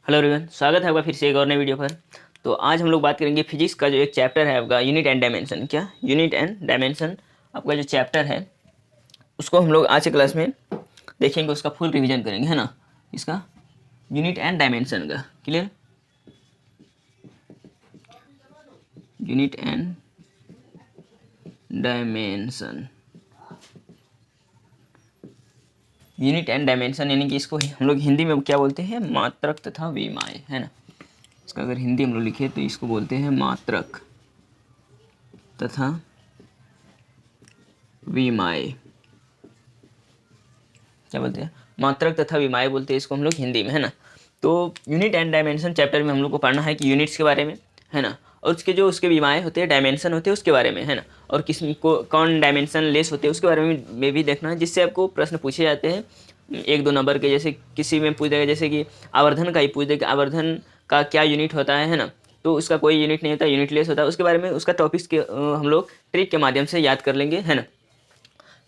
Hello everyone, स्वागत है आपका फिर से एक और नई वीडियो पर। तो आज हम लोग बात करेंगे फिजिक्स का जो एक चैप्टर है आपका यूनिट एंड डायमेंशन। क्या यूनिट एंड डायमेंशन आपका जो चैप्टर है उसको हम लोग आज के क्लास में देखेंगे, उसका फुल रिवीजन करेंगे, है ना। इसका यूनिट एंड डायमेंशन का clear. Unit and dimension, unit and dimension यानी कि इसको हम लोग हिंदी में क्या बोलते हैं, मात्रक तथा विमाएँ, है ना। इसका अगर हिंदी हम लोग लिखे तो इसको बोलते हैं मात्रक तथा विमाएँ। क्या बोलते हैं, मात्रक तथा विमाएँ बोलते हैं इसको हम लोग हिंदी में, है ना। तो यूनिट एंड डायमेंशन चैप्टर में हम लोग को पढ़ना है कि यूनिट्स के बारे में, है ना, और उसके जो उसके विमाएँ होते हैं, डायमेंशन होते हैं उसके बारे में, है ना, और किस को कौन डायमेंशन लेस होते हैं उसके बारे में भी देखना है, जिससे आपको प्रश्न पूछे जाते हैं 1-2 नंबर के। जैसे किसी में पूछ देगा, जैसे कि आवर्धन का ही पूछ देगा, आवर्धन का क्या यूनिट होता है ना, तो उसका कोई यूनिट नहीं होता, यूनिटलेस होता है। उसके बारे में उसका टॉपिक्स के हम लोग ट्रिक के माध्यम से याद कर लेंगे, है ना।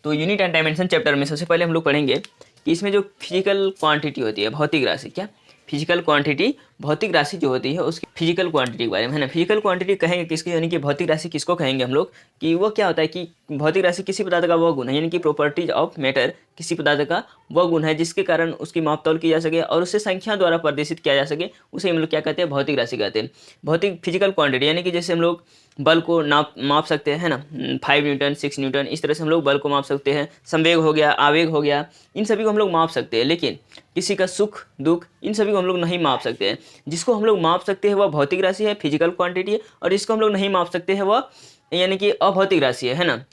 तो यूनिट एंड डायमेंशन चैप्टर में सबसे पहले हम लोग पढ़ेंगे कि इसमें जो फिजिकल क्वांटिटी होती है, भौतिक राशि, क्या फिजिकल क्वांटिटी, भौतिक राशि जो होती है उसकी फिजिकल क्वांटिटी के बारे में, है ना। फिजिकल क्वांटिटी कहेंगे किसकी, यानी कि भौतिक राशि किसको कहेंगे हम लोग, कि वो क्या होता है कि भौतिक राशि किसी पदार्थ का वह गुण है, यानी कि प्रॉपर्टीज ऑफ मैटर, किसी पदार्थ का वह गुण है जिसके कारण उसकी मापतौल की जा सके और उसे संख्या द्वारा प्रदर्शित किया जा सके, उसे हम लोग क्या कहते हैं, भौतिक राशि कहते हैं। भौतिक फिजिकल क्वांटिटी यानी कि जैसे हम लोग बल को माप सकते हैं, है ना, 5 न्यूटन 6 न्यूटन, इस तरह से हम लोग बल को माप सकते हैं। संवेग हो गया, आवेग हो गया, इन सभी को हम लोग माप सकते हैं। लेकिन किसी का सुख दुख, इन सभी को हम लोग नहीं माप सकते हैं। जिसको हम लोग माप सकते हैं वह भौतिक राशि है, फिजिकल क्वांटिटी है, और जिसको हम लोग नहीं माप सकते हैं वह यानी कि अभौतिक राशि है ना।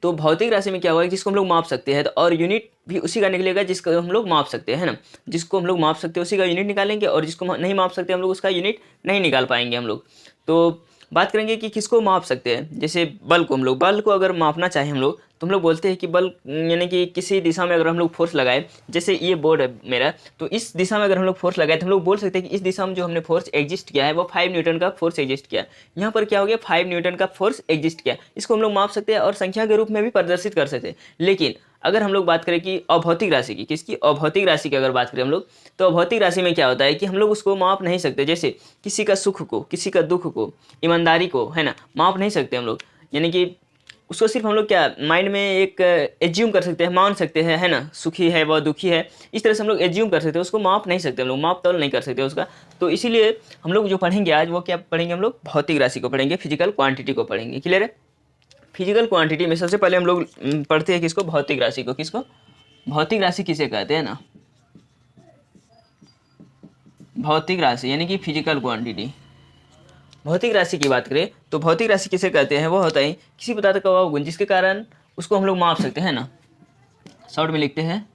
तो भौतिक राशि में क्या होगा, जिसको हम लोग माप सकते हैं तो और यूनिट भी उसी का निकलेगा जिसको हम लोग माप सकते हैं, है ना। जिसको हम लोग माप सकते हैं उसी का यूनिट निकालेंगे, और जिसको नहीं माप सकते हम लोग उसका यूनिट नहीं निकाल पाएंगे हम लोग। तो बात करेंगे कि किसको माप सकते हैं। जैसे बल को, हम लोग बल को अगर मापना चाहें हम लोग, तो हम लोग बोलते हैं कि बल यानी कि किसी दिशा में अगर हम लोग फोर्स लगाए, जैसे ये बोर्ड है मेरा, तो इस दिशा में अगर हम लोग फोर्स लगाए तो हम लोग बोल सकते हैं कि इस दिशा में जो हमने फोर्स एग्जिस्ट किया है वो 5 न्यूटन का फोर्स एग्जिस्ट किया। यहाँ पर क्या हो गया, 5 न्यूटन का फोर्स एग्जिस्ट किया। इसको हम लोग माप सकते हैं और संख्या के रूप में भी प्रदर्शित कर सकते हैं। लेकिन अगर हम लोग बात करें कि अभौतिक राशि की, किसकी, अभौतिक राशि की अगर बात करें हम लोग, तो अभौतिक राशि में क्या होता है कि हम लोग उसको माप नहीं सकते। जैसे किसी का सुख को, किसी का दुख को, ईमानदारी को, है ना, माप नहीं सकते हम लोग। यानी कि उसको सिर्फ हम लोग क्या माइंड में एक एज्यूम कर सकते हैं, मान सकते हैं, है ना, सुखी है वह दुखी है, इस तरह से हम लोग एज्यूम कर सकते हैं, उसको माप नहीं सकते हम लोग, माप तौल नहीं कर सकते उसका। तो इसीलिए हम लोग जो पढ़ेंगे आज वो क्या पढ़ेंगे, हम लोग भौतिक राशि को पढ़ेंगे, फिजिकल क्वांटिटी को पढ़ेंगे। क्लियर है। फिजिकल क्वांटिटी में सबसे पहले हम लोग पढ़ते हैं किसको, भौतिक राशि को। किसको, भौतिक राशि किसे कहते हैं ना, भौतिक राशि यानी कि फिजिकल क्वांटिटी। भौतिक राशि की बात करें तो भौतिक राशि किसे कहते हैं, वो होता है किसी पदार्थ का वह गुण जिसके कारण उसको हम लोग माप सकते हैं ना। शॉर्ट में लिखते हैं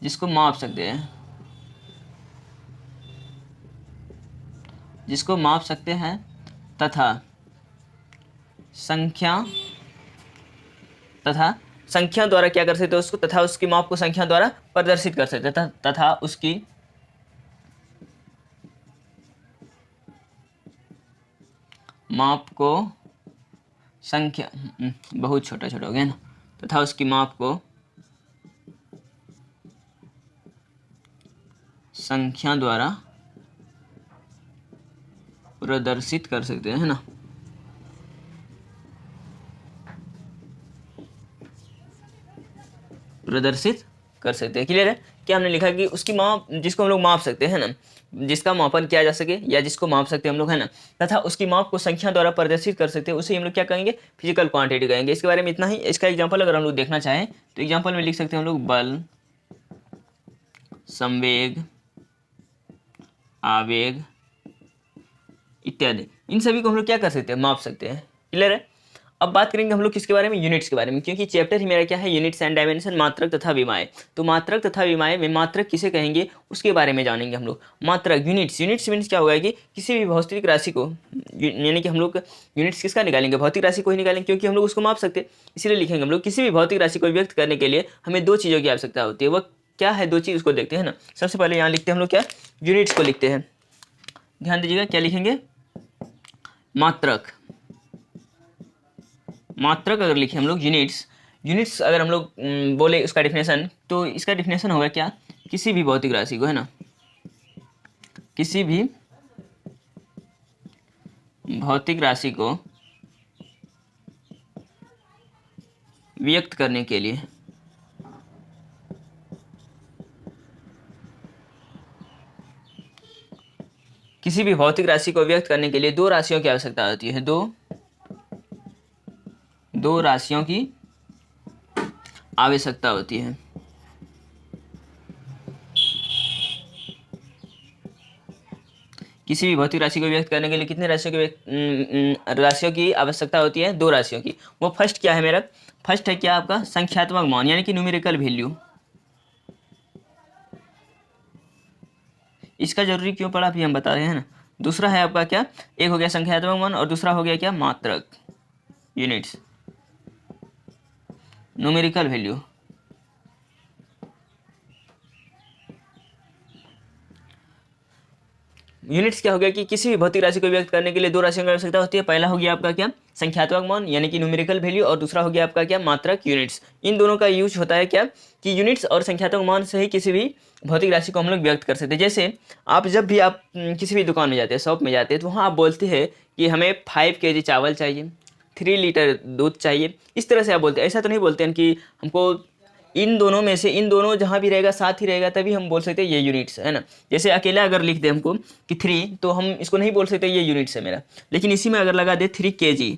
जिसको माप सकते हैं, जिसको माप सकते हैं तथा संख्या द्वारा क्या कर सकते हैं उसको, तथा उसकी माप को संख्या द्वारा प्रदर्शित कर सकते हैं, तथा उसकी माप को संख्या, बहुत छोटा छोटा हो गया ना, तथा उसकी माप को संख्या द्वारा प्रदर्शित कर सकते हैं, है ना। प्रदर्शित कर सकते हैं। क्लियर है। क्या हमने लिखा कि उसकी माप, जिसको हम लोग माप सकते हैं ना, जिसका मापन किया जा सके या जिसको माप सकते हैं हम लोग, है ना, तथा उसकी माप को संख्या द्वारा प्रदर्शित कर सकते हैं, उसे हम लोग क्या कहेंगे, फिजिकल क्वांटिटी कहेंगे। इसके बारे में इतना ही। इसका एग्जांपल अगर हम लोग देखना चाहें तो एग्जांपल में लिख सकते हैं हम लोग बल, संवेग, आवेग इत्यादि, इन सभी को हम लोग क्या कर सकते हैं, माप सकते हैं। क्लियर है। अब बात करेंगे हम लोग किसके बारे में, यूनिट्स के बारे में, क्योंकि चैप्टर ही मेरा क्या है, यूनिट्स एंड डायमेंशन, मात्रक तथा विमाएँ। तो मात्रक तथा विमाएँ में मात्रक किसे कहेंगे उसके बारे में जानेंगे हम लोग। मात्रक, यूनिट्स, यूनिट्स मीन्स क्या होगा कि किसी भी भौतिक राशि को, यानी कि हम लोग यूनिट्स किसका निकालेंगे, भौतिक राशि को ही निकालेंगे, क्योंकि हम लोग उसको माप सकते हैं, इसीलिए लिखेंगे हम लोग। किसी भी भौतिक राशि को व्यक्त करने के लिए हमें 2 चीज़ों की आवश्यकता होती है। वह क्या है, 2 चीज़, उसको देखते हैं ना। सबसे पहले यहाँ लिखते हैं हम लोग क्या, यूनिट्स को लिखते हैं। ध्यान दीजिएगा क्या लिखेंगे, मात्रक। मात्रक अगर लिखे हम लोग, यूनिट्स अगर हम लोग बोले उसका डिफिनेशन, तो इसका डिफिनेशन होगा क्या, किसी भी भौतिक राशि को, है ना, किसी भी भौतिक राशि को व्यक्त करने के लिए किसी भी भौतिक राशि को व्यक्त करने के लिए दो राशियों की आवश्यकता होती है। दो राशियों की आवश्यकता होती है। किसी भी भौतिक राशि को व्यक्त करने के लिए कितने राशियों की आवश्यकता होती है? दो राशियों की। वो फर्स्ट क्या है मेरा? फर्स्ट है क्या आपका संख्यात्मक मान यानी कि न्यूमेरिकल वैल्यू। इसका जरूरी क्यों पड़ा अभी हम बता रहे हैं ना। दूसरा है आपका क्या, एक हो गया संख्यात्मक मान और दूसरा हो गया क्या, मात्रक, यूनिट्स, न्यूमेरिकल वैल्यू। यूनिट्स क्या हो गया कि किसी भी भौतिक राशि को व्यक्त करने के लिए दो राशियों की आवश्यकता होती है। पहला हो गया आपका क्या, संख्यात्मक मान यानी कि न्यूमेरिकल वैल्यू, और दूसरा हो गया आपका क्या, मात्रक, यूनिट्स। इन दोनों का यूज होता है क्या कि यूनिट्स और संख्यात्मक मान से ही किसी भी भौतिक राशि को हम लोग व्यक्त कर सकते हैं। जैसे आप जब भी आप किसी भी दुकान में जाते हैं, शॉप में जाते हैं, तो वहाँ आप बोलते हैं कि हमें 5 kg चावल चाहिए, 3 लीटर दूध चाहिए, इस तरह से आप बोलते हैं। ऐसा तो नहीं बोलते हैं कि हमको इन दोनों में से इन दोनों जहाँ भी रहेगा साथ ही रहेगा तभी हम बोल सकते हैं ये यूनिट्स है ना। जैसे अकेला अगर लिख दे हमको कि 3, तो हम इसको नहीं बोल सकते ये यूनिट्स है मेरा। लेकिन इसी में अगर लगा दे 3 kg,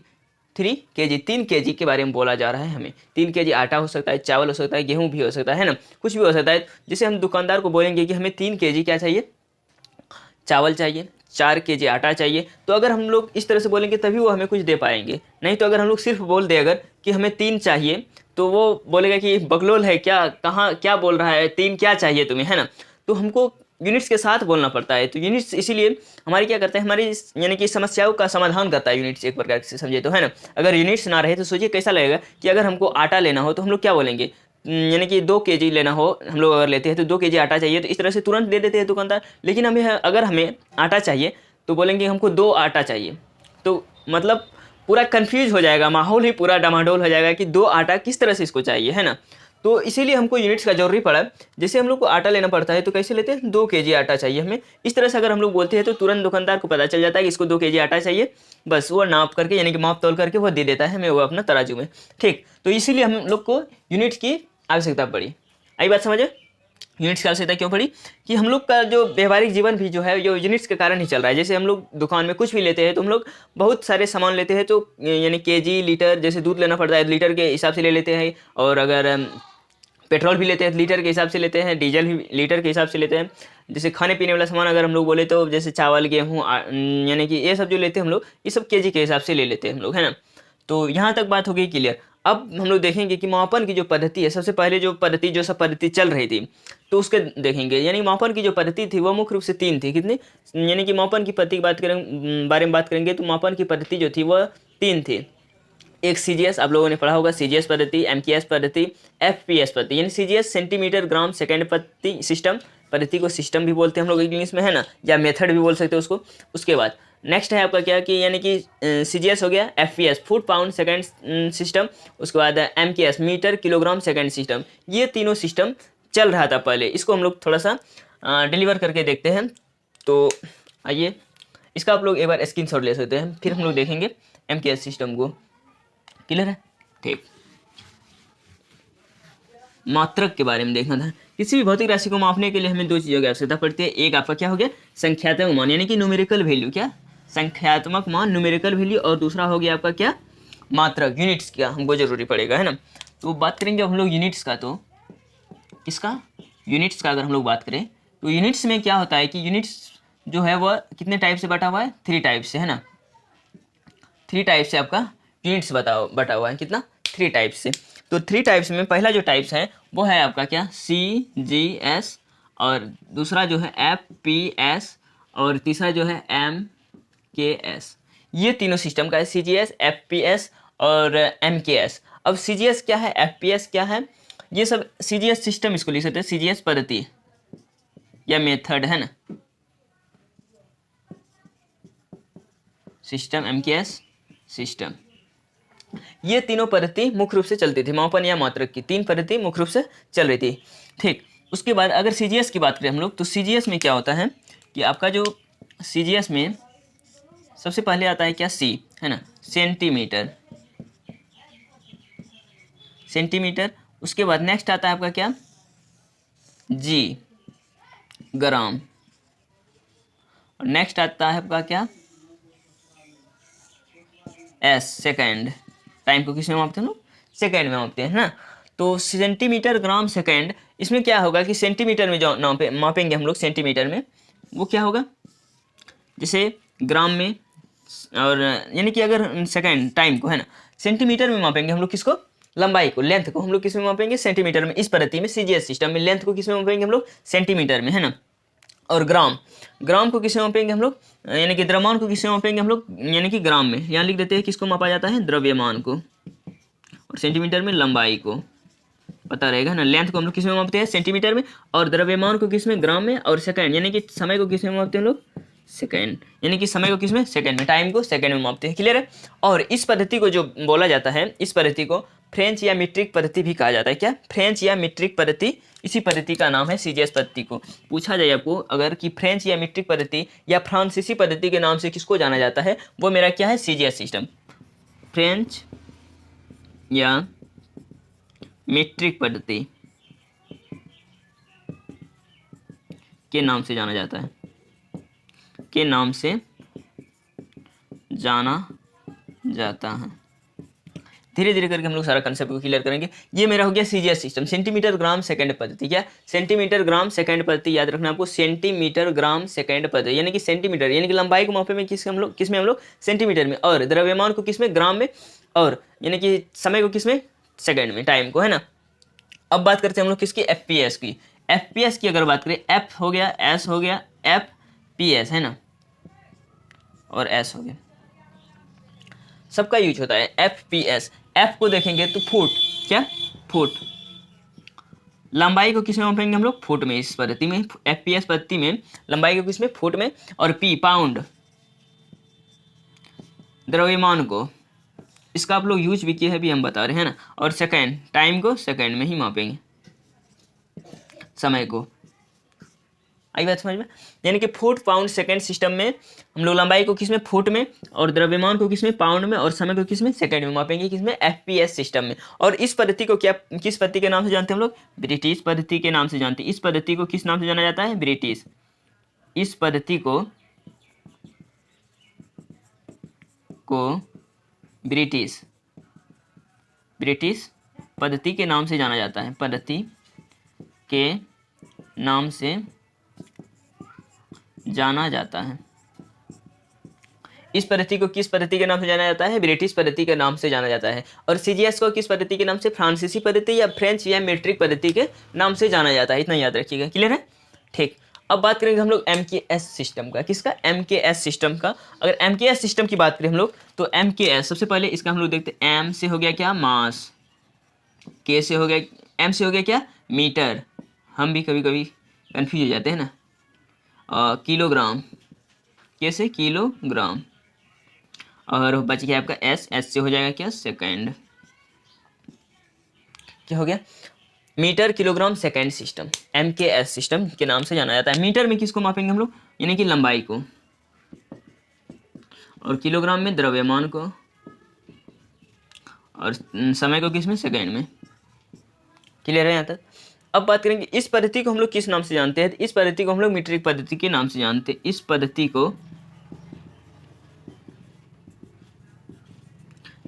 3 kg के बारे में बोला जा रहा है हमें। 3 kg आटा हो सकता है, चावल हो सकता है, गेहूँ भी हो सकता है ना, कुछ भी हो सकता है। जैसे हम दुकानदार को बोलेंगे कि हमें 3 kg क्या चाहिए, चावल चाहिए, 4 kg आटा चाहिए, तो अगर हम लोग इस तरह से बोलेंगे तभी वो हमें कुछ दे पाएंगे। नहीं तो अगर हम लोग सिर्फ बोल दे अगर कि हमें 3 चाहिए, तो वो बोलेगा कि बकलोल है क्या, कहाँ क्या बोल रहा है, 3 क्या चाहिए तुम्हें, है ना। तो हमको यूनिट्स के साथ बोलना पड़ता है। तो यूनिट्स इसीलिए हमारी क्या करते हैं, हमारी यानी कि समस्याओं का समाधान करता है यूनिट्स, एक प्रकार से समझे तो, है ना। अगर यूनिट्स ना रहे तो सोचिए कैसा लगेगा कि अगर हमको आटा लेना हो तो हम लोग क्या बोलेंगे, यानी कि 2 kg लेना हो, हम लोग अगर लेते हैं तो 2 kg आटा चाहिए, तो इस तरह से तुरंत दे देते हैं दुकानदार। लेकिन अगर हमें आटा चाहिए तो बोलेंगे हमको 2 आटा चाहिए, तो मतलब पूरा कंफ्यूज हो जाएगा, माहौल ही पूरा डमाडोल हो जाएगा कि 2 आटा किस तरह से इसको चाहिए, है ना। तो इसीलिए हमको यूनिट्स का जरूरी पड़ा। जैसे हम लोग को आटा लेना पड़ता है तो कैसे लेते हैं, 2 kg आटा चाहिए हमें, इस तरह से अगर हम लोग बोलते हैं तो तुरंत दुकानदार को पता चल जाता है कि इसको 2 kg आटा चाहिए। बस वो नाप करके यानी कि माप तोल करके वो दे देता है हमें वो अपना तराजू में। ठीक, तो इसीलिए हम लोग को यूनिट्स की आवश्यकता पड़ी। आई बात समझे, यूनिट्स की आवश्यकता क्यों पड़ी कि हम लोग का जो व्यवहारिक जीवन भी जो है जो यूनिट्स के कारण ही चल रहा है। जैसे हम लोग दुकान में कुछ भी लेते हैं तो हम लोग बहुत सारे सामान लेते हैं, तो यानी kg, लीटर, जैसे दूध लेना पड़ता है लीटर के हिसाब से ले लेते हैं, और अगर पेट्रोल भी लेते हैं लीटर के हिसाब से लेते हैं, डीजल भी लीटर के हिसाब से लेते हैं। जैसे खाने पीने वाला सामान अगर हम लोग बोले तो जैसे चावल, गेहूँ, यानी कि ये सब जो लेते हैं हम लोग, ये सब kg के हिसाब से ले लेते हैं हम लोग, है ना। तो यहाँ तक बात हो गई क्लियर। अब हम लोग देखेंगे कि मापन की जो पद्धति है, सबसे पहले जो सब पद्धति चल रही थी तो उसके देखेंगे। यानी मापन की जो पद्धति थी वो मुख्य रूप से 3 थी। कितनी, यानी कि मापन की पद्धति की बारे में बात करेंगे तो मापन की पद्धति जो थी वह 3 थी। एक CGS, आप लोगों ने पढ़ा होगा, CGS पद्धति, MKS पद्धति, FPS पद्धति। यानी CGS सेंटीमीटर ग्राम सेकेंड पद्धति, सिस्टम पद्धति को सिस्टम भी बोलते हैं हम लोग इंग्लिश में, है ना, या मेथड भी बोल सकते हैं उसको। उसके बाद नेक्स्ट है आपका क्या कि यानी कि CGS हो गया, FPS foot pound second system, उसके बाद MKS metre kilogram second system. ये तीनों सिस्टम चल रहा था पहले, इसको हम लोग थोड़ा सा डिलीवर करके देखते हैं। तो आइए इसका आप लोग एक बार स्क्रीनशॉट ले सकते हैं, फिर हम लोग देखेंगे MKS सिस्टम को। क्लियर है, ठीक। मात्रक के बारे में देखना था। किसी भी भौतिक राशि को मापने के लिए हमें 2 चीज़ों की आवश्यकता पड़ती है। एक आपका क्या हो गया, संख्यात्मक मान यानी कि न्यूमेरिकल वैल्यू, क्या, संख्यात्मक मान, न्यूमेरिकल वैल्यू, और दूसरा हो गया आपका क्या, मात्रक, यूनिट्स का हमको जरूरी पड़ेगा, है ना। तो बात करेंगे हम लोग यूनिट्स का, तो किसका, यूनिट्स का अगर हम लोग बात करें तो यूनिट्स में क्या होता है कि यूनिट्स जो है वह कितने टाइप से बटा हुआ है, 3 टाइप से, है ना। 3 टाइप से आपका यूनिट्स बटा हुआ है, कितना, 3 टाइप से। तो 3 टाइप्स में पहला जो टाइप्स है वो है आपका क्या, CGS, और दूसरा जो है FPS, और तीसरा जो है MKS। ये तीनों सिस्टम का है, CGS, FPS और MKS। अब CGS क्या है, FPS क्या है, ये सब CGS सिस्टम इसको लिख सकते हैं, CGS पद्धति या मेथड, है ना, सिस्टम, MKS सिस्टम। ये तीनों पद्धति मुख्य रूप से चलती थी, मापन या मात्रक की 3 पद्धति मुख्य रूप से चल रही थी। ठीक, उसके बाद अगर CGS की बात करें हम लोग तो CGS में क्या होता है कि आपका जो CGS में सबसे पहले आता है क्या, सी, है ना, सेंटीमीटर, सेंटीमीटर। उसके बाद नेक्स्ट आता है आपका क्या, जी, ग्राम। और नेक्स्ट आता है आपका क्या, एस, सेकेंड। टाइम को किस में मापते हैं लोग, सेकेंड में मापते हैं ना। तो सेंटीमीटर, ग्राम, सेकेंड, इसमें क्या होगा कि सेंटीमीटर में जो मापेंगे हम लोग, सेंटीमीटर में वो क्या होगा, जैसे ग्राम में, और यानी कि अगर सेकेंड टाइम को, है ना, सेंटीमीटर में मापेंगे हम लोग किसको, लंबाई को, लेंथ को हम लोग किस में मापेंगे, सेंटीमीटर में। इस पद्धति में CGS सिस्टम में लेंथ को किस में मापेंगे हम लोग, सेंटीमीटर में, है ना। और ग्राम, ग्राम को किस में मापेंगे हम लोग, यानी कि द्रव्यमान को किस में मापेंगे हम लोग, यानी कि ग्राम में। यहाँ लिख देते हैं किसको मापा जाता है, द्रव्यमान को, और सेंटीमीटर में लंबाई को, पता रहेगा ना। लेंथ को हम लोग किस में मापते हैं, सेंटीमीटर में, और द्रव्यमान को किस में, ग्राम में, और सेकंड यानी कि समय को किस में मापते हैं लोग, सेकंड, यानी कि समय को किस में, सेकंड में, टाइम को सेकंड में मापते हैं। क्लियर है। और इस पद्धति को जो बोला जाता है, इस पद्धति को फ्रेंच या मीट्रिक पद्धति भी कहा जाता है। क्या, फ्रेंच या मीट्रिक पद्धति, इसी पद्धति का नाम है CGS पद्धति को। पूछा जाए आपको अगर कि फ्रेंच या मीट्रिक पद्धति या फ्रांसीसी पद्धति के नाम से किसको जाना जाता है, वो मेरा क्या है, CGS सिस्टम। फ्रेंच या मीट्रिक पद्धति के नाम से जाना जाता है, के नाम से जाना जाता है। धीरे धीरे करके हम लोग सारा कंसेप्ट को क्लियर करेंगे। ये मेरा हो गया CGS system, centimetre gram second पद्धति। क्या, सेंटीमीटर ग्राम सेकंड पद्धति, याद रखना आपको, सेंटीमीटर ग्राम सेकंड पद्धति, यानी कि सेंटीमीटर यानी कि लंबाई को मापे में किस हम लोग सेंटीमीटर में, और द्रव्यमान को किस में, ग्राम में, और यानी कि समय को किस में, सेकंड में, टाइम को, है ना। अब बात करते हैं हम लोग किसकी, FPS की। FPS की अगर बात करें, F हो गया, S हो गया, FPS, है ना, और S हो गया, सबका यूज होता है FPS। F को देखेंगे तो फुट, क्या, फुट। लंबाई को किस में मापेंगे हम लोग, फुट में। इस पद्धति में, FPS पद्धति में लंबाई को किस में, फुट में, और P, पाउंड। द्रव्यमान को, इसका आप लोग यूज भी किए हैं, भी हम बता रहे हैं ना। और सेकेंड, टाइम को सेकेंड में ही मापेंगे, समय को। आई बात समझ में। यानी कि फुट, पाउंड, सेकंड सिस्टम में हम लोग लंबाई को किस में, फुट में, और द्रव्यमान को किस में, पाउंड में, और समय को किस में, सेकंड में मापेंगे, किस में, FPS सिस्टम में। और इस पद्धति को क्या, किस पद्धति के नाम से जानते हैं हम लोग, ब्रिटिश पद्धति के नाम से जानते हैं। इस पद्धति को किस नाम से जाना जाता है, ब्रिटिश। इस पद्धति को ब्रिटिश पद्धति के नाम से जाना जाता है, पद्धति के नाम से जाना जाता है। इस पद्धति को किस पद्धति के नाम से जाना जाता है, ब्रिटिश पद्धति के नाम से जाना जाता है। और CGS को किस पद्धति के नाम से, फ्रांसीसी पद्धति या फ्रेंच या मीट्रिक पद्धति के नाम से जाना जाता है। इतना याद रखिएगा। क्लियर है, ठीक। अब बात करेंगे हम लोग MKS सिस्टम का। किसका, MKS सिस्टम का। अगर MKS सिस्टम की बात करें हम लोग तो MKS, सबसे पहले इसका हम लोग देखते हैं। M से हो गया क्या, मास। K से हो गया, M से हो गया क्या, मीटर। हम भी कभी कभी कन्फ्यूज हो जाते हैं ना। किलोग्राम, कैसे, किलोग्राम। और बच गया आपका S से हो जाएगा क्या, सेकंड। क्या हो गया, metre, kilogram, second system, MKS system के नाम से जाना जाता है। मीटर में किसको मापेंगे हम लोग, यानी कि लंबाई को, और किलोग्राम में द्रव्यमान को, और समय को किस में, सेकंड में। क्लियर है यहाँ तक। अब बात करेंगे इस पद्धति को हम लोग किस नाम से जानते हैं। इस पद्धति को हम लोग मीट्रिक पद्धति के नाम से जानते हैं। इस पद्धति को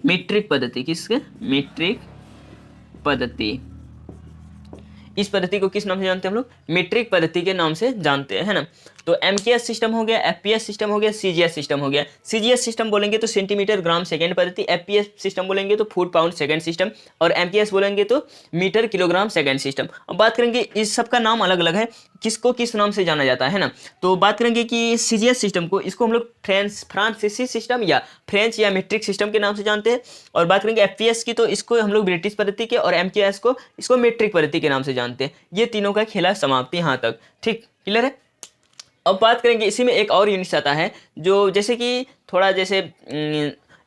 मीट्रिक पद्धति, किसके, मीट्रिक पद्धति। इस पद्धति को किस नाम से जानते हैं हम लोग, मीट्रिक पद्धति के नाम से जानते हैं, है ना। तो MKS सिस्टम हो गया, FPS सिस्टम हो गया, CGS सिस्टम हो गया। CGS सिस्टम बोलेंगे तो सेंटीमीटर ग्राम सेकंड पद्धति, FPS सिस्टम बोलेंगे तो फुट पाउंड सेकंड सिस्टम, और MKS बोलेंगे तो मीटर किलोग्राम सेकंड सिस्टम। अब बात करेंगे इस सब का नाम अलग अलग है, किसको किस नाम से जाना जाता है ना। तो बात करेंगे कि CGS सिस्टम को, इसको हम लोग फ्रांसीसी सिस्टम या फ्रेंच या मीट्रिक सिस्टम के नाम से जानते हैं। और बात करेंगे FPS की, तो इसको हम लोग ब्रिटिश पद्धति के, और MKS को इसको मीट्रिक पद्धति के नाम से जानते हैं। ये तीनों का खेला समाप्ति यहाँ तक, ठीक, क्लियर है। अब बात करेंगे इसी में एक और यूनिट आता है, जो जैसे कि थोड़ा जैसे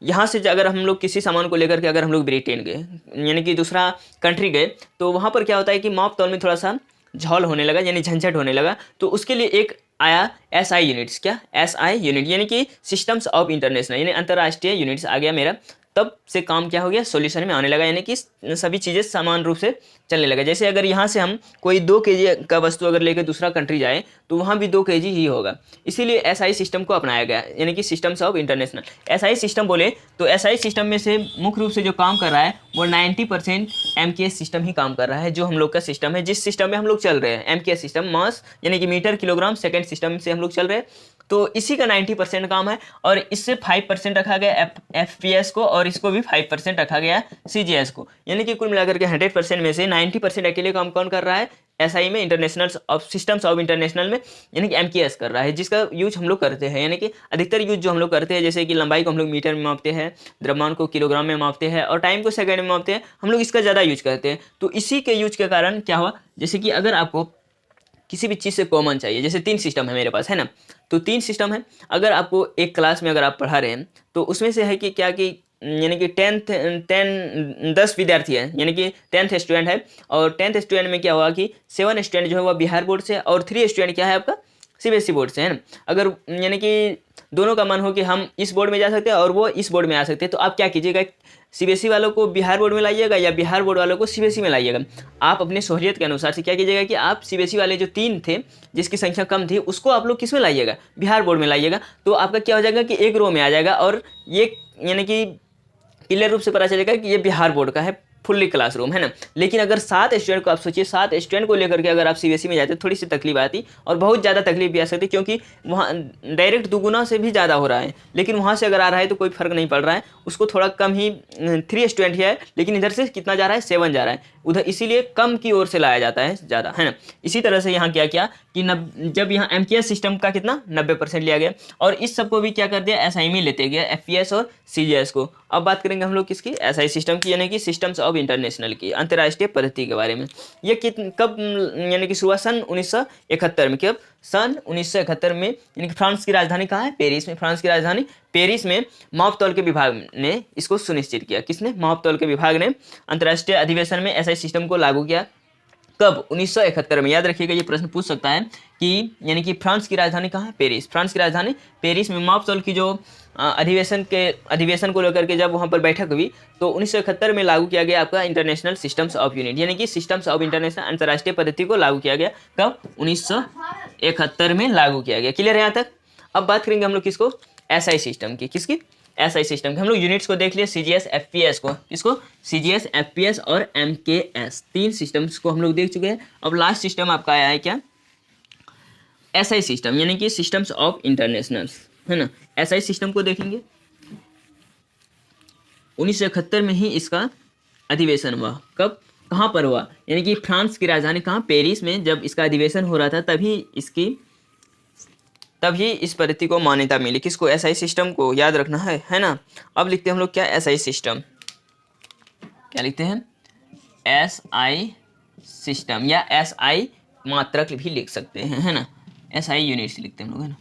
यहाँ से अगर हम लोग किसी सामान को लेकर के अगर हम लोग ब्रिटेन गए, यानी कि दूसरा कंट्री गए, तो वहाँ पर क्या होता है कि माप तौल में थोड़ा सा झौल होने लगा, यानी झंझट होने लगा, तो उसके लिए एक आया SI यूनिट्स। क्या? SI यूनिट, यानी कि सिस्टम्स ऑफ इंटरनेशनल, यानी अंतर्राष्ट्रीय यूनिट्स आ गया मेरा। तब से काम क्या हो गया? सॉल्यूशन में आने लगा, यानी कि सभी चीज़ें समान रूप से चलने लगा। जैसे अगर यहाँ से हम कोई 2 kg का वस्तु अगर लेकर दूसरा कंट्री जाए तो वहाँ भी 2 kg ही होगा, इसीलिए SI सिस्टम को अपनाया गया, यानी कि systems of international. SI system बोले तो SI सिस्टम में से मुख्य रूप से जो काम कर रहा है वो 90% MKS सिस्टम ही काम कर रहा है, जो हम लोग का सिस्टम है, जिस सिस्टम में हम लोग चल रहे हैं। MKS सिस्टम, मास यानी कि मीटर किलोग्राम सेकेंड सिस्टम से हम लोग चल रहे हैं, तो इसी का 90% काम है। और इससे 5% रखा गया FPS को, और इसको भी 5% रखा गया CGS को, यानी कि कुल मिलाकर के 100% में से 90% अकेले काम कौन कर रहा है? SI में, international of systems of international में, यानी कि MKS कर रहा है, जिसका यूज हम लोग करते हैं। यानी कि अधिकतर यूज जो हम लोग करते हैं, जैसे कि लंबाई को हम लोग मीटर में मापते हैं, द्रव्यमान को किलोग्राम में मापते हैं, और टाइम को सेकंड में मापते हैं, हम लोग इसका ज़्यादा यूज करते हैं। तो इसी के यूज के कारण क्या हुआ, जैसे कि अगर आपको किसी भी चीज़ से कॉमन चाहिए, जैसे 3 सिस्टम है मेरे पास, है ना, तो 3 सिस्टम है। अगर आपको एक क्लास में अगर आप पढ़ा रहे हैं तो उसमें से है कि क्या कि यानी कि 10 विद्यार्थी हैं, यानी कि 10th स्टूडेंट है, और 10th स्टूडेंट में क्या हुआ कि 7 स्टूडेंट जो है वह बिहार बोर्ड से, और 3 स्टूडेंट क्या है आपका? CBSE बोर्ड से, है ना। अगर यानी कि दोनों का मन हो कि हम इस बोर्ड में जा सकते हैं और वो इस बोर्ड में आ सकते हैं, तो आप क्या कीजिएगा? CBSE वालों को बिहार बोर्ड में लाइएगा या बिहार बोर्ड वालों को CBSE में लाइएगा। आप अपनी सहूलियत के अनुसार से क्या कीजिएगा कि आप CBSE वाले जो 3 थे, जिसकी संख्या कम थी, उसको आप लोग किस में लाइएगा? बिहार बोर्ड में लाइएगा। तो आपका क्या हो जाएगा कि एक रो में आ जाएगा, और ये यानी कि क्लियर रूप से पता चलेगा कि ये बिहार बोर्ड का है, फुल्ली क्लासरूम, है ना। लेकिन अगर 7 स्टूडेंट को आप सोचिए, 7 स्टूडेंट को लेकर के अगर आप CBSE में जाते थोड़ी सी तकलीफ आती, और बहुत ज़्यादा तकलीफ भी आ सकती, क्योंकि वहाँ डायरेक्ट दुगुना से भी ज़्यादा हो रहा है, लेकिन वहाँ से अगर आ रहा है तो कोई फर्क नहीं पड़ रहा है, उसको थोड़ा कम ही 3 स्टूडेंट ही है, लेकिन इधर से कितना जा रहा है? 7 जा रहा है उधर, इसीलिए कम की ओर से लाया जाता है ज़्यादा, है ना। इसी तरह से यहाँ क्या किया कि जब यहाँ MKS सिस्टम का कितना 90% लिया गया, और इस सबको भी क्या कर दिया? SI में लेते गया, FPS और CGS को। अब बात करेंगे हम लोग किसकी? SI सिस्टम की, यानी कि सिस्टम्स ऑफ इंटरनेशनल की, अंतर्राष्ट्रीय पद्धति के बारे में। ये कब यानी कि शुरुआत सन 1971 में। कब? सन 1971 में, यानी कि फ्रांस की राजधानी कहाँ है? पेरिस में। फ्रांस की राजधानी पेरिस में माप तौल के विभाग ने इसको सुनिश्चित किया। किसने? माप तौल के विभाग ने अंतर्राष्ट्रीय अधिवेशन में SI सिस्टम को लागू किया। कब? 1971 में। याद रखिएगा, ये प्रश्न पूछ सकता है कि यानी कि फ्रांस की राजधानी कहाँ है? पेरिस। फ्रांस की राजधानी पेरिस में माप तौल की जो अधिवेशन को लेकर के जब वहाँ पर बैठक हुई, तो 1971 में लागू किया गया आपका इंटरनेशनल सिस्टम्स ऑफ यूनिट, यानी कि सिस्टम्स ऑफ इंटरनेशनल, अंतर्राष्ट्रीय पद्धति को लागू किया गया। कब? 1971 में लागू किया गया। क्लियर है यहाँ तक? अब बात करेंगे हम लोग किसको? SI सिस्टम की। किसकी? SI सिस्टम के हम लोग यूनिट्स को देख लिए, CGS FPS को। किसको? CGS FPS और MKS, 3 सिस्टम्स को हम लोग देख चुके हैं। अब लास्ट सिस्टम आपका आया है क्या? SI सिस्टम, यानी कि सिस्टम्स ऑफ इंटरनेशनल्स, है ना। SI सिस्टम को देखेंगे, 1971 में ही इसका अधिवेशन हुआ। कब? कहाँ पर हुआ? यानी कि फ्रांस की राजधानी कहाँ? पेरिस में। जब इसका अधिवेशन हो रहा था तभी इस पद्धति को मान्यता मिली। किसको? SI सिस्टम को। याद रखना है ना। अब लिखते हैं हम लोग क्या? SI system. क्या लिखते हैं? SI सिस्टम, या SI मात्रक भी लिख सकते हैं, है ना। SI यूनिट्स लिखते हैं हम लोग, है ना।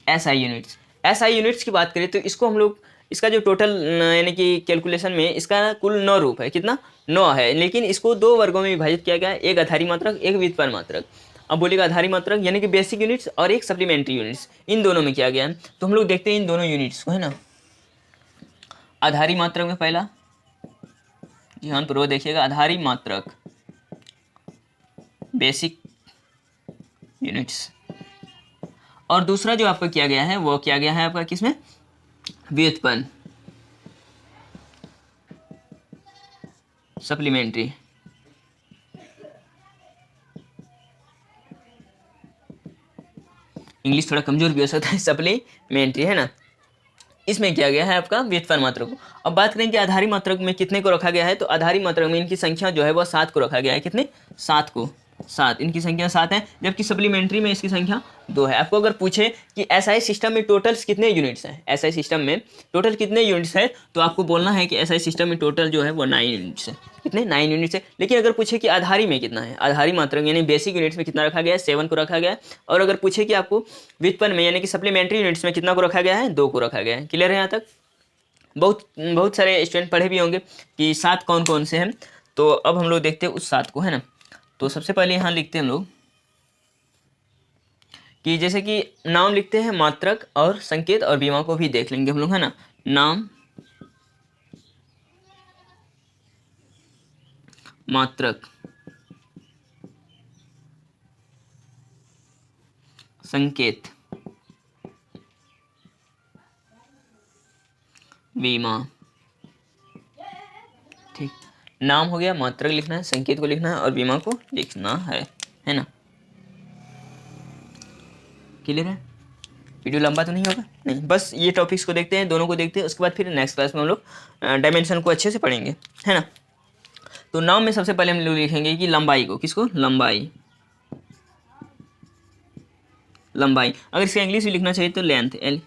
SI units. SI यूनिट्स की बात करें तो इसको हम लोग, इसका जो टोटल यानी कि कैलकुलेशन में इसका कुल 9 रूप है। कितना? 9 है, लेकिन इसको 2 वर्गों में विभाजित किया गया है, एक आधारी मात्रक, एक व्युत्पन्न मात्रक। अब बोलेगा आधारी मात्रक यानी कि बेसिक यूनिट्स, और एक सप्लीमेंट्री यूनिट्स, इन दोनों में किया गया है। तो हम लोग देखते हैं इन दोनों यूनिट्स को, है ना। आधारी मात्रक में पहला ध्यानपूर्वक देखिएगा, आधारी मात्रक, बेसिक यूनिट्स, और दूसरा जो आपका किया गया है वो किया गया है आपका किसमें? व्युत्पन्न, सप्लीमेंट्री। इंग्लिश थोड़ा कमजोर भी हो सकता है, सप्लीमेंट्री, है ना। इसमें किया गया है आपका व्युत्पन्न मात्रक को। अब बात करें कि आधारी मात्रक में कितने को रखा गया है, तो आधारी मात्रक में इनकी संख्या जो है वह 7 को रखा गया है। कितने? 7 को। 7, इनकी संख्या 7 है, जबकि सप्लीमेंट्री में इसकी संख्या 2 है। आपको अगर पूछे कि SI सिस्टम में टोटल कितने यूनिट्स हैं, SI सिस्टम में टोटल कितने यूनिट्स हैं, तो आपको बोलना है कि SI सिस्टम में टोटल जो है वो 9 यूनिट्स है। कितने? 9 यूनिट्स है। लेकिन अगर पूछे कि आधारी में कितना है, आधारी मात्रक यानी बेसिक यूनिट्स में कितना रखा गया है, 7 को रखा गया है। और अगर पूछे कि आपको व्युत्पन्न में यानी कि सप्लीमेंट्री यूनिट्स में कितना को रखा गया है, 2 को रखा गया है। क्लियर है यहाँ तक? बहुत सारे स्टूडेंट पढ़े भी होंगे कि 7 कौन कौन से हैं। तो अब हम लोग देखते हैं उस 7 को, है ना। तो सबसे पहले यहाँ लिखते हैं हम लोग कि जैसे कि नाम लिखते हैं, मात्रक और संकेत और बीमा को भी देख लेंगे हम लोग, है ना। नाम, मात्रक, संकेत, बीमा। ठीक, नाम हो गया, मात्रक लिखना है, संकेत को लिखना है और बीमा को लिखना है ना। क्लियर है? वीडियो लंबा तो नहीं होगा? नहीं, बस ये टॉपिक्स को देखते हैं, दोनों को देखते हैं, उसके बाद फिर नेक्स्ट क्लास में हम लोग डायमेंशन को अच्छे से पढ़ेंगे, है ना। तो नाम में सबसे पहले हम लोग लिखेंगे कि लंबाई को, किसको? लंबाई। लंबाई, अगर इसका इंग्लिश भी लिखना चाहिए तो लेंथ, एल।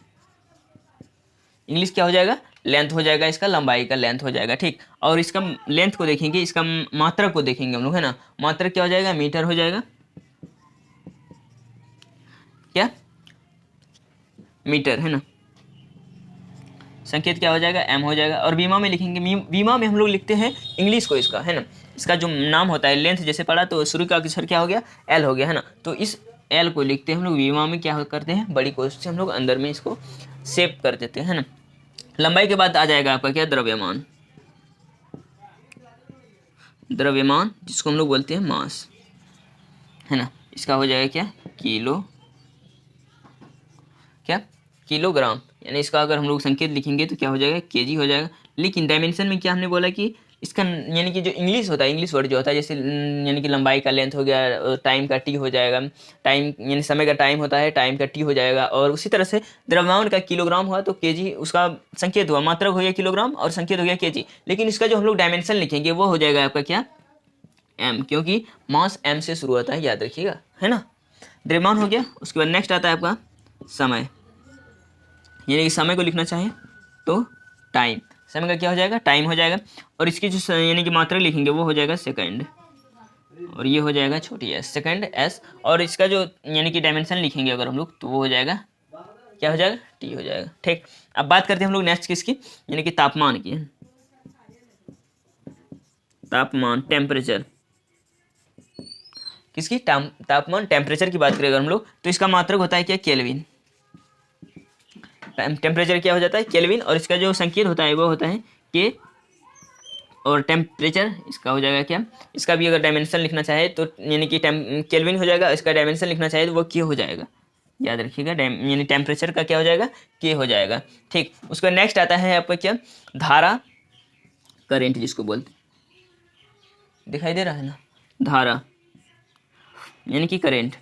इंग्लिश क्या हो जाएगा? लेंथ हो जाएगा, इसका लंबाई का लेंथ हो जाएगा, ठीक। और इसका लेंथ को देखेंगे, इसका मात्रक को देखेंगे हम लोग, है ना। मात्रक क्या हो जाएगा? मीटर हो जाएगा, क्या? मीटर, है ना। संकेत क्या हो जाएगा? एम हो जाएगा। और बीमा में लिखेंगे, बीमा में हम लोग लिखते हैं इंग्लिश को, इसका, है ना। इसका जो नाम होता है, लेंथ जैसे पढ़ा तो शुरू का अक्षर क्या हो गया? एल हो गया, है ना। तो इस एल को लिखते हैं हम लोग, बीमा में क्या करते हैं? बड़ी कोशिश से हम लोग अंदर में इसको सेव कर देते हैं, है ना। लंबाई के बाद आ जाएगा आपका क्या? द्रव्यमान। द्रव्यमान जिसको हम लोग बोलते हैं मास, है ना। इसका हो जाएगा क्या? किलो, क्या? किलोग्राम। यानी इसका अगर हम लोग संकेत लिखेंगे तो क्या हो जाएगा? केजी हो जाएगा। लेकिन डायमेंशन में क्या हमने बोला कि इसका यानी कि जो इंग्लिश होता है, इंग्लिश वर्ड जो होता है, जैसे यानी कि लंबाई का लेंथ हो गया, टाइम का टी हो जाएगा, टाइम यानी समय का टाइम होता है, टाइम का टी हो जाएगा। और उसी तरह से द्रव्यमान का किलोग्राम हुआ तो केजी उसका संकेत हुआ, मात्रक हो गया किलोग्राम और संकेत हो गया केजी। लेकिन इसका जो हम लोग डायमेंशन लिखेंगे वो हो जाएगा आपका क्या? एम, क्योंकि मास एम से शुरू होता है, याद रखिएगा, है ना। द्रव्यमान हो गया। उसके बाद नेक्स्ट आता है आपका समय, यानी कि समय को लिखना चाहें तो टाइम। समय का क्या हो जाएगा? टाइम हो जाएगा। और इसकी जो यानी कि मात्रा लिखेंगे वो हो जाएगा सेकंड, और ये हो जाएगा छोटी एस, सेकंड एस। और इसका जो यानी कि डायमेंशन लिखेंगे अगर हम लोग तो वो हो जाएगा, क्या हो जाएगा? टी हो जाएगा, ठीक। अब बात करते हैं हम लोग नेक्स्ट किसकी? यानी कि तापमान की। तापमान, टेम्परेचर, किसकी? तापमान, टेम्परेचर की बात करें अगर हम लोग तो इसका मात्रक होता है क्या? केल्विन। टेम्परेचर क्या हो जाता है? केल्विन। और इसका जो संकेत होता है वो होता है के। और टेम्परेचर इसका हो जाएगा क्या? इसका भी अगर डायमेंशन लिखना चाहे तो यानी कि केल्विन हो जाएगा, इसका डायमेंशन लिखना चाहे तो वो के हो जाएगा, याद रखिएगा। यानी टेम्परेचर का क्या हो जाएगा? के हो जाएगा, ठीक। उसका नेक्स्ट आता है आपका क्या? धारा, करेंट जिसको बोलते, दिखाई दे रहा है ना? धारा यानी कि करेंट।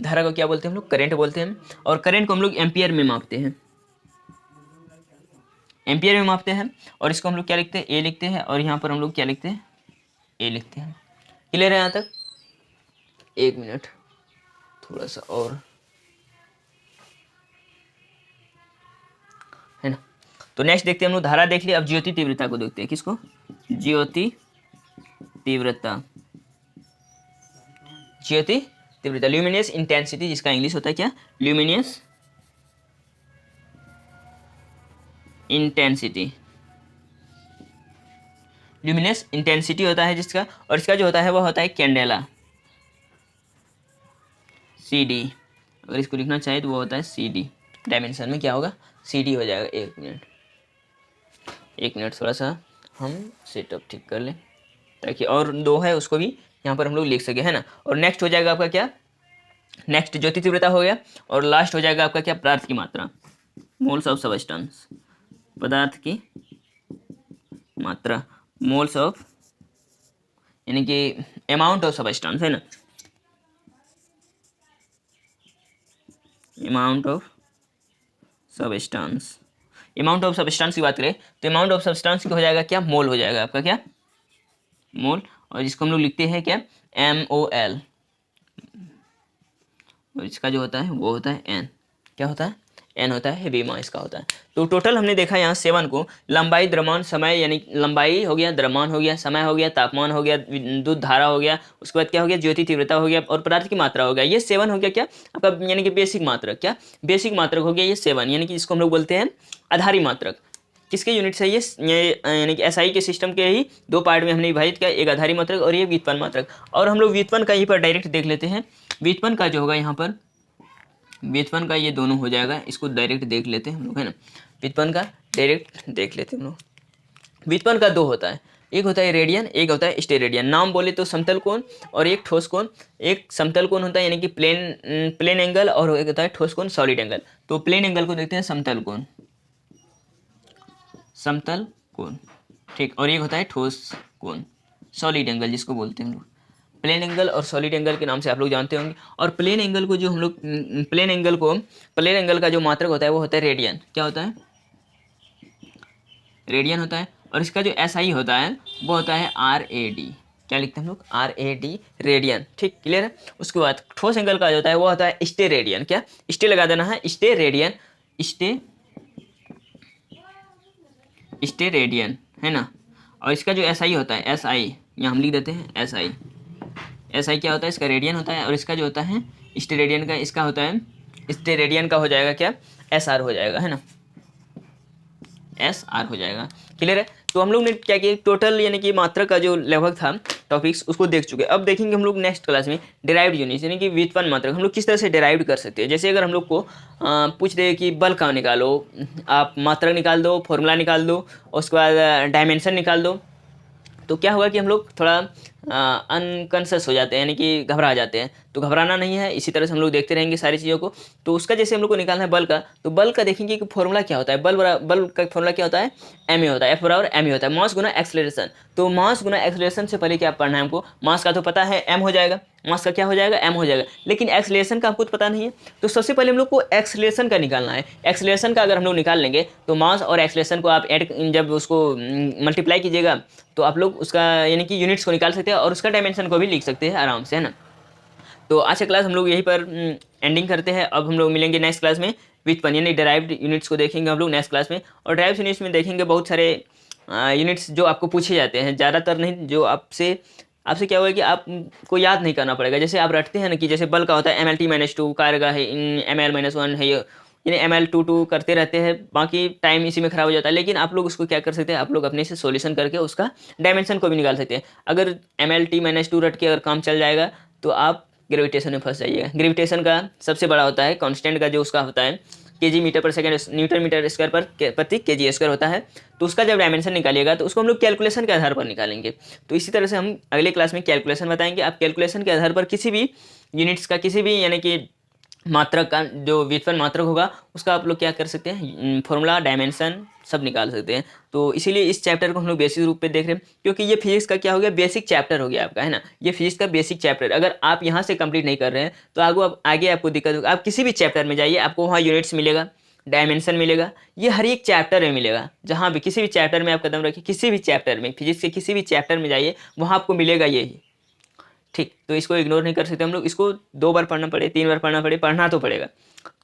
धारा को क्या बोलते हैं हम लोग? करंट बोलते हैं। और करंट को हम लोग एम्पियर में मापते हैं, एम्पियर में मापते हैं। और इसको हम लोग क्या लिखते हैं? ए लिखते हैं। और यहाँ पर हम लोग क्या लिखते हैं? ए लिखते हैं। क्लियर है यहाँ तक? एक मिनट, थोड़ा सा और, है ना। तो नेक्स्ट देखते हैं हम लोग, धारा देख लिया। अब ज्योति तीव्रता को देखते हैं, किसको? ज्योति तीव्रता, ज्योति तीव्रता, ल्यूमिनियस इंटेंसिटी जिसका इंग्लिश होता है क्या? ल्यूमिनियस इंटेंसिटी, ल्यूमिनस इंटेंसिटी होता है जिसका। और इसका जो होता है वो होता है कैंडेला, सी डी। अगर इसको लिखना चाहे तो वो होता है सी डी। डायमेंशन में क्या होगा? सी डी हो जाएगा। एक मिनट थोड़ा सा हम सेटअप ठीक कर लें ताकि, और दो है उसको भी यहाँ पर हम लोग लिख सके, है ना। और नेक्स्ट हो जाएगा आपका क्या? नेक्स्ट ज्योति तीव्रता हो गया। और लास्ट हो जाएगा आपका क्या? पदार्थ की मात्रा, मोल्स ऑफ सबस्टेंस, पदार्थ की मात्रा, मोल्स ऑफ यानी कि अमाउंट ऑफ सबस्टेंस, है ना। Amount of substance, amount of substance की बात करें तो अमाउंट ऑफ सबस्टेंस हो जाएगा क्या? मोल हो जाएगा आपका क्या? मोल। और जिसको हम लोग लिखते हैं क्या? MOL। और इसका जो होता है वो होता है N। क्या होता है? N होता है, बीमा इसका होता है। तो टोटल हमने देखा यहाँ 7 को। लंबाई, द्रव्यमान, समय, यानी लंबाई हो गया, द्रव्यमान हो गया, समय हो गया, तापमान हो गया, विद्युत धारा हो गया, उसके बाद क्या हो गया? ज्योति तीव्रता हो गया, और पदार्थ की मात्रा हो गया। ये 7 हो गया क्या आपका? यानी कि बेसिक मात्रक, क्या बेसिक मात्रक हो गया ये 7, यानी कि इसको हम लोग बोलते हैं आधारी मात्रक। किसके यूनिट्स है ये यानी कि एसआई के सिस्टम के ही दो पार्ट में हमने विभाजित किया, एक आधारी मात्रक और ये व्युत्पन्न मात्रक। और हम लोग व्युत्पन्न का यहीं पर डायरेक्ट देख लेते हैं। व्युत्पन्न का जो होगा यहाँ पर, व्युत्पन्न का ये दोनों हो जाएगा, इसको डायरेक्ट देख लेते हैं हम लोग, है ना। व्युत्पन्न का डायरेक्ट देख लेते हैं हम लोग। व्युत्पन्न का दो होता है, एक होता है रेडियन, एक होता है स्टेरेडियन। नाम बोले तो समतल कोण और एक ठोस कोण। एक समतल कोण होता है यानी कि प्लेन एंगल, और एक होता है ठोस कोण सॉलिड एंगल। तो प्लेन एंगल को देखते हैं समतल कोण, समतल कोण, ठीक। और एक होता है ठोस कोण सॉलिड एंगल जिसको बोलते हैं हम लोग। प्लेन एंगल और सॉलिड एंगल के नाम से आप लोग जानते होंगे। और प्लेन एंगल को जो हम लोग प्लेन एंगल का जो मात्रक होता है वो होता है रेडियन। क्या होता है? रेडियन होता है। और इसका जो एसआई होता है वो होता है RAD। क्या लिखते हैं हम लोग? RAD, रेडियन, ठीक, क्लियर है। उसके बाद ठोस एंगल का जो होता है वो होता है स्टेरेडियन। क्या स्टे लगा देना है, स्टेरेडियन, स्टेरेडियन, है ना। और इसका जो एसआई होता है, एसआई यहाँ हम लिख देते हैं एसआई। एसआई क्या होता है? इसका रेडियन होता है। और इसका जो होता है स्टेरेडियन का, इसका होता है स्टेरेडियन का हो जाएगा क्या? SR हो जाएगा, है ना, SR हो जाएगा, क्लियर है। तो हम लोग ने क्या किया, टोटल यानी कि मात्रा का जो लगभग था टॉपिक्स उसको देख चुके। अब देखेंगे हम लोग नेक्स्ट क्लास में डिराइव्ड यूनिट्स यानी कि व्युत्पन्न मात्रक हम लोग किस तरह से डिराइव कर सकते हैं। जैसे अगर हम लोग को पूछ दे कि बल का निकालो, आप मात्रक निकाल दो, फॉर्मूला निकाल दो, उसके बाद डायमेंशन निकाल दो, तो क्या होगा कि हम लोग थोड़ा अनकॉन्शियस हो जाते हैं, यानी कि घबरा जाते हैं। तो घबराना नहीं है, इसी तरह से हम लोग देखते रहेंगे सारी चीज़ों को। तो उसका जैसे हम लोग को निकालना है बल का, तो बल का देखेंगे कि फॉर्मूला क्या होता है। बल का फॉर्मूला क्या होता है? ma होता है, F बराबर ma होता है, मास गुना एक्सेलरेशन। तो मास गुना एक्सेलरेशन से पहले क्या पढ़ना है हमको? मास का तो पता है m हो जाएगा, मास का क्या हो जाएगा? m हो जाएगा, लेकिन एक्सेलरेशन का हमको तो पता नहीं है। तो सबसे पहले हम लोग को एक्सेलरेशन का निकालना है। एक्सेलरेशन का अगर हम लोग निकाल लेंगे तो मास और एक्सेलरेशन को आप जब उसको मल्टीप्लाई कीजिएगा तो आप लोग उसका यानी कि यूनिट्स को निकाल सकते हैं और उसका डायमेंशन को भी लिख सकते हैं आराम से, है ना। तो आज का क्लास हम लोग यहीं पर एंडिंग करते हैं। अब हम लोग मिलेंगे नेक्स्ट क्लास में व्युत्पन्न यानी डिराइव्ड यूनिट्स को देखेंगे हम लोग नेक्स्ट क्लास में। और डिराइव्ड यूनिट्स में देखेंगे बहुत सारे यूनिट्स जो आपको पूछे जाते हैं, ज़्यादातर नहीं, जो आपसे क्या होगा कि आपको याद नहीं करना पड़ेगा। जैसे आप रटते हैं ना कि जैसे बल का होता है MLT-2, कार्य का है ML-1 है, यानी ML-2 करते रहते हैं, बाकी टाइम इसी में खराब हो जाता है। लेकिन आप लोग उसको क्या कर सकते हैं, आप लोग अपने से सॉल्यूशन करके उसका डायमेंशन को भी निकाल सकते हैं। अगर MLT-2 रट के अगर काम चल जाएगा तो आप ग्रेविटेशन में फंस जाइएगा। ग्रेविटेशन का सबसे बड़ा होता है कांस्टेंट का जो उसका होता है kg मीटर पर सेकंड, न्यूटन मीटर स्क्वायर पर प्रति kg स्क्वायर होता है। तो उसका जब डायमेंशन निकालिएगा तो उसको हम लोग कैलकुलेशन के आधार पर निकालेंगे। तो इसी तरह से हम अगले क्लास में कैलकुलेशन बताएंगे। आप कैलकुलेशन के आधार पर किसी भी यूनिट्स का, किसी भी यानी कि मात्रक का जो व्युत्पन्न मात्रक होगा उसका आप लोग क्या कर सकते हैं, फॉर्मूला, डायमेंशन सब निकाल सकते हैं। तो इसीलिए इस चैप्टर को हम लोग बेसिक रूप पे देख रहे हैं, क्योंकि ये फिजिक्स का क्या हो गया, बेसिक चैप्टर हो गया आपका, है ना। ये फिजिक्स का बेसिक चैप्टर अगर आप यहाँ से कंप्लीट नहीं कर रहे हैं तो आगे आपको दिक्कत होगी। आप किसी भी चैप्टर में जाइए, आपको वहाँ यूनिट्स मिलेगा, डायमेंशन मिलेगा, ये हर एक चैप्टर में मिलेगा। जहाँ भी किसी भी चैप्टर में आप कदम रखिए, किसी भी चैप्टर में, फिजिक्स के किसी भी चैप्टर में जाइए, वहाँ आपको मिलेगा यही, ठीक। तो इसको इग्नोर नहीं कर सकते हम लोग। इसको 2 बार पढ़ना पड़े, 3 बार पढ़ना पड़े, पढ़ना तो पड़ेगा,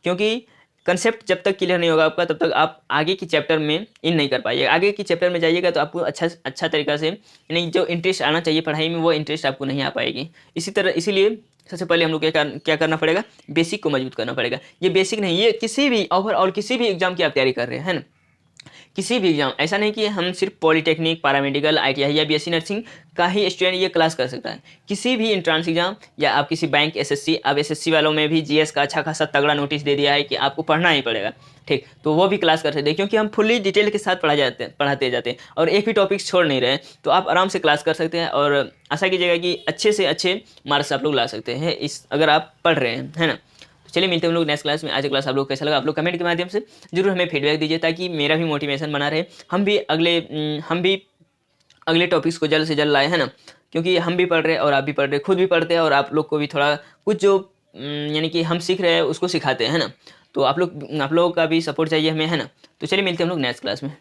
क्योंकि कंसेप्ट जब तक क्लियर नहीं होगा आपका तब तक आप आगे की चैप्टर में इन नहीं कर पाइएगा। आगे की चैप्टर में जाइएगा तो आपको अच्छा तरीका से, यानी जो इंटरेस्ट आना चाहिए पढ़ाई में वो इंटरेस्ट आपको नहीं आ पाएगी। इसीलिए सबसे पहले हम लोग क्या करना पड़ेगा, बेसिक को मजबूत करना पड़ेगा। ये बेसिक नहीं, ये किसी भी ओवरऑल किसी भी एग्जाम की आप तैयारी कर रहे हैं, है ना, किसी भी एग्जाम, ऐसा नहीं कि हम सिर्फ पॉलीटेक्निक, पैरामेडिकल, ITI या BSc नर्सिंग का ही स्टूडेंट ये क्लास कर सकता है। किसी भी एंट्रेंस एग्जाम या आप किसी बैंक, SSC, अब SSC वालों में भी GS का अच्छा खासा तगड़ा नोटिस दे दिया है कि आपको पढ़ना ही पड़ेगा, ठीक। तो वो भी क्लास कर सकते हैं, क्योंकि हम फुल्ली डिटेल के साथ पढ़ाते जाते हैं और एक भी टॉपिक्स छोड़ नहीं रहे। तो आप आराम से क्लास कर सकते हैं और आशा कीजिएगा कि अच्छे से अच्छे मार्क्स आप लोग ला सकते हैं अगर आप पढ़ रहे हैं, है ना। चलिए मिलते हैं हम लोग नेक्स्ट क्लास में। आज क्लास आप लोग कैसा लगा आप लोग कमेंट के माध्यम से जरूर हमें फीडबैक दीजिए, ताकि मेरा भी मोटिवेशन बना रहे, हम भी अगले टॉपिक्स को जल्द से जल्द लाए, है ना। क्योंकि हम भी पढ़ रहे हैं और आप भी पढ़ रहे हैं, खुद भी पढ़ते हैं और आप लोग को भी थोड़ा कुछ जो यानी कि हम सीख रहे हैं उसको सिखाते हैं, है ना। तो आप लोग का भी सपोर्ट चाहिए हमें, है ना। तो चलिए मिलते हैं हम लोग नेक्स्ट क्लास में।